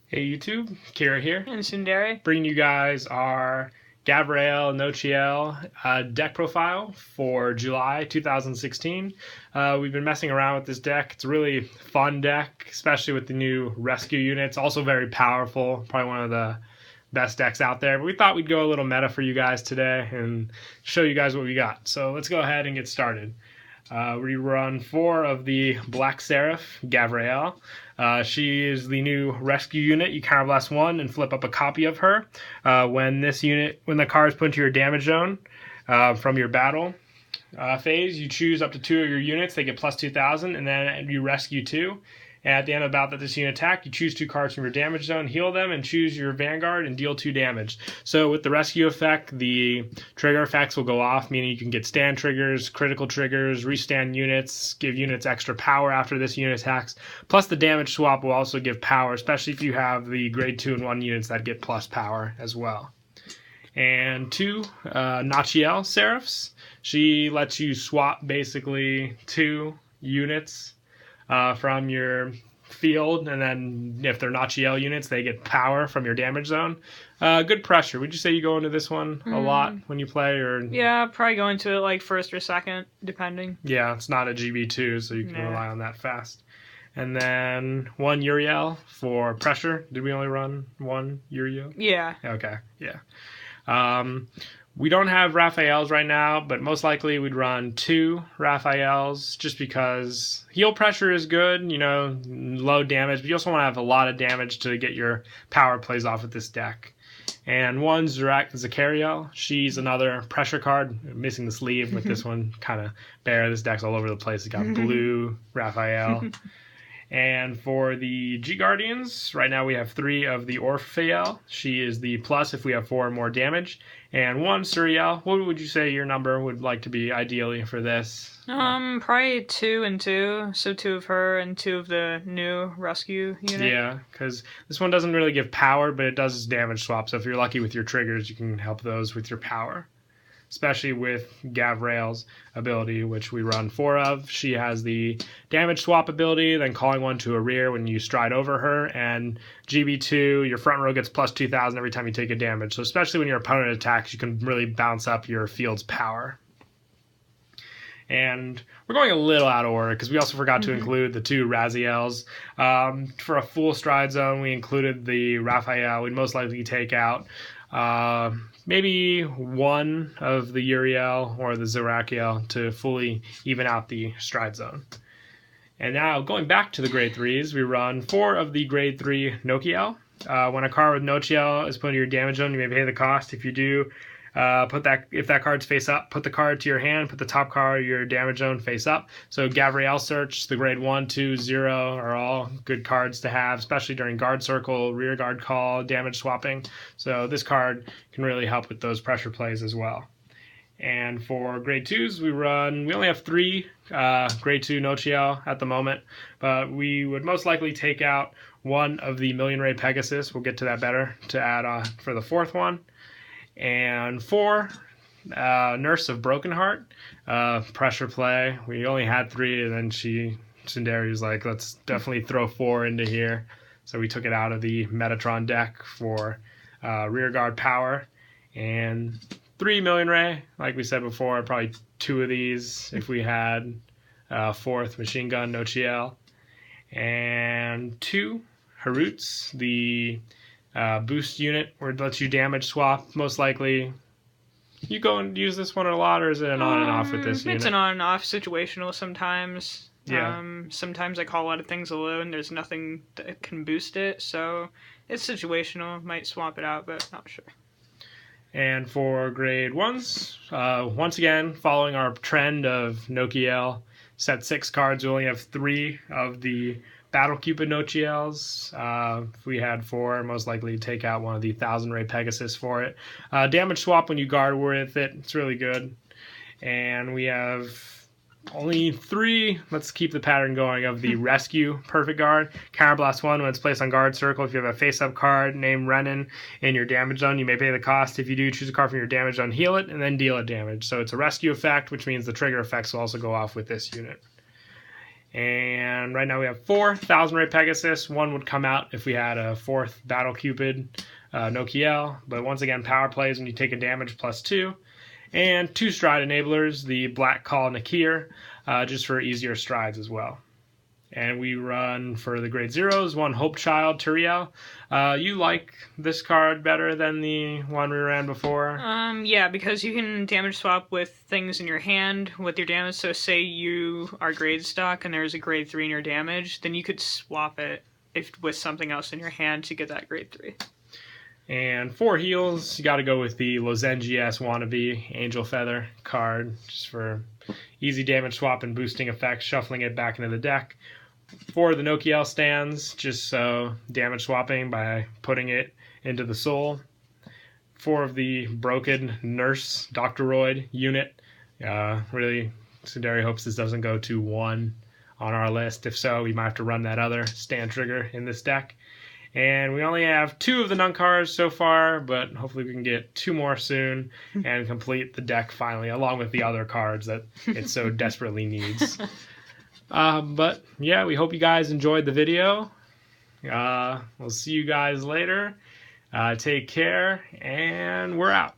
Hey YouTube, Kira here, And Tsundere. bringing you guys our Gavrail Nociel deck profile for July 2016. We've been messing around with this deck. It's a really fun deck, especially with the new rescue units. Also very powerful, probably one of the best decks out there. But we thought we'd go a little meta for you guys today and show you guys what we got. So let's go ahead and get started. We run 4 of the Black Seraph Gavrail. She is the new rescue unit. You counterblast 1 and flip up a copy of her. When the card is put into your damage zone from your battle phase, you choose up to 2 of your units. They get plus 2,000, and then you rescue 2. And at the end of the bout that this unit attack, you choose 2 cards from your damage zone, heal them, and choose your Vanguard and deal 2 damage. So with the rescue effect, the trigger effects will go off, meaning you can get stand triggers, critical triggers, restand units, give units extra power after this unit attacks. Plus the damage swap will also give power, especially if you have the grade 2 and 1 units that get plus power as well. And 2 Nociel Seraphs. She lets you swap basically 2 units from your field, and then if they're Nociel units, they get power from your damage zone. Good pressure. Would you say you go into this one a lot when you play? Or yeah, probably go into it like first or second, depending. Yeah, it's not a GB2, so you can rely on that fast. And then 1 Uriel for pressure. Did we only run 1 Uriel? Yeah. Okay, yeah. We don't have Raphaels right now, but most likely we'd run 2 Raphaels just because heal pressure is good, you know, low damage, but you also want to have a lot of damage to get your power plays off with this deck. And 1 Zachariel, she's another pressure card. I'm missing the sleeve with this one, kind of bare. This deck's all over the place. It got blue Raphael. And for the G Guardians, right now we have 3 of the Orphael. She is the plus if we have 4 or more damage. And 1 Suriel. What would you say your number would like to be ideally for this? Probably 2 and 2. So 2 of her and 2 of the new rescue unit. Yeah, because this one doesn't really give power, but it does damage swap. So if you're lucky with your triggers, you can help those with your power. Especially with Gavrail's ability, which we run 4 of. She has the damage swap ability, then calling 1 to a rear when you stride over her, and GB2, your front row gets plus 2,000 every time you take a damage. So especially when your opponent attacks, you can really bounce up your field's power. And we're going a little out of order because we also forgot to include the 2 Raziels. For a full stride zone, we included the Raphael. We'd most likely take out maybe 1 of the Uriel or the Zarakiel to fully even out the stride zone. And now, going back to the grade 3s, we run 4 of the grade 3 Nociel. When a card with Nociel is put into your damage zone, you may pay the cost. If you do, if that card's face up, put the card to your hand, put the top card of your damage zone face up. So Gavrail Search, the grade 1, 2, 0 are all good cards to have, especially during guard circle, rear guard call, damage swapping. So this card can really help with those pressure plays as well. And for grade 2s, we only have 3 grade 2 Nociel at the moment, but we would most likely take out 1 of the Million Ray Pegasus. We'll get to that better to add on for the 4th one. And 4, Nurse of Broken Heart, pressure play. We only had 3, and then Tsundere was like, let's definitely throw 4 into here. So we took it out of the Metatron deck for rear guard power. And 3 Million Ray, like we said before, probably 2 of these if we had 4th Machine Gun Nociel. And 2 Haruts, the boost unit, where it lets you damage swap. Most likely you go and use this one a lot, or is it an on and off with this unit? It's an on and off, situational sometimes. Yeah. Sometimes I call a lot of things alone. There's nothing that can boost it, so it's situational. Might swap it out, but not sure. And for grade 1s, once again, following our trend of Nociel, set 6 cards. We only have 3 of the Battle Cupid Nociels. If we had 4, most likely take out 1 of the 1,000 Ray Pegasus for it. Damage swap when you guard with it. It's really good. And we have only 3, let's keep the pattern going, of the Rescue Perfect Guard. Counterblast 1 when it's placed on guard circle. If you have a face-up card named Renan in your damage zone, you may pay the cost. If you do, choose a card from your damage zone, heal it, and then deal it damage. So it's a rescue effect, which means the trigger effects will also go off with this unit. And right now we have 4 Thousand Ray Pegasus. 1 would come out if we had a 4th Battle Cupid Nociel. But once again, power plays when you take a damage +2. And 2 Stride Enablers, the Black Call Nakir, just for easier strides as well. And we run for the grade 0s 1 Hope Child Turiel. You like this card better than the one we ran before? Yeah, because you can damage swap with things in your hand with your damage. So say you are grade stock and there's a grade 3 in your damage, then you could swap it with something else in your hand to get that grade 3. And 4 heals, you got to go with the Lozengias Wannabe Angel Feather card, just for easy damage swap and boosting effects, shuffling it back into the deck. 4 of the Nociel stands, just so damage swapping by putting it into the soul. 4 of the Broken Nurse Doctoroid unit. Really, Tsundere hopes this doesn't go to 1 on our list. If so, we might have to run that other stand trigger in this deck. And we only have 2 of the Nun cards so far, but hopefully we can get 2 more soon and complete the deck finally, along with the other cards that it so desperately needs. But yeah, we hope you guys enjoyed the video. We'll see you guys later. Take care, and we're out.